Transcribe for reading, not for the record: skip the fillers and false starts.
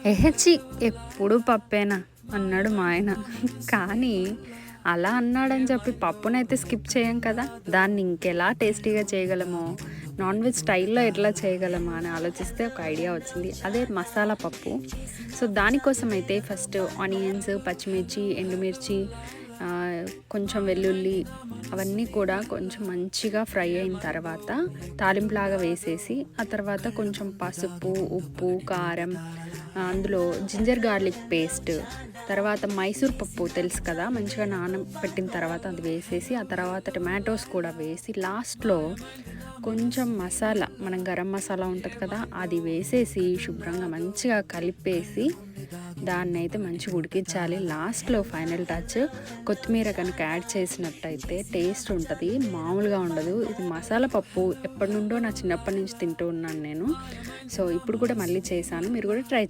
ఎహెచ్చి ఎప్పుడు పప్పేనా అన్నాడు మా ఆయన. కానీ అలా అన్నాడని చెప్పి పప్పునైతే స్కిప్ చేయం కదా. దాన్ని ఇంకెలా టేస్టీగా చేయగలమో, నాన్ వెజ్ స్టైల్లో ఎట్లా చేయగలమా అని ఆలోచిస్తే ఒక ఐడియా వచ్చింది. అదే మసాలా పప్పు. సో దానికోసం అయితే ఫస్ట్ ఆనియన్స్, పచ్చిమిర్చి, ఎండుమిర్చి, కొంచెం వెల్లుల్లి అవన్నీ కూడా కొంచెం మంచిగా ఫ్రై అయిన తర్వాత తాలింపులాగా వేసేసి, ఆ తర్వాత కొంచెం పసుపు, ఉప్పు, కారం, అందులో జింజర్ గార్లిక్ పేస్ట్, తర్వాత మైసూర్ పప్పు తెలుసు కదా, మంచిగా నానబెట్టిన తర్వాత అది వేసేసి, ఆ తర్వాత టమాటోస్ కూడా వేసి, లాస్ట్లో కొంచెం మసాలా, మనం గరం మసాలా ఉంటుంది కదా, అది వేసేసి శుభ్రంగా మంచిగా కలిపేసి దాన్ని అయితే మంచిగా ఉడికించాలి. లాస్ట్లో ఫైనల్ టచ్ కొత్తిమీర కనుక యాడ్ చేసినట్టయితే టేస్ట్ ఉంటుంది, మామూలుగా ఉండదు. ఇది మసాలా పప్పు ఎప్పటి నుండో నా చిన్నప్పటి నుంచి తింటూ ఉన్నాను నేను. సో ఇప్పుడు కూడా మళ్ళీ చేశాను, మీరు కూడా ట్రై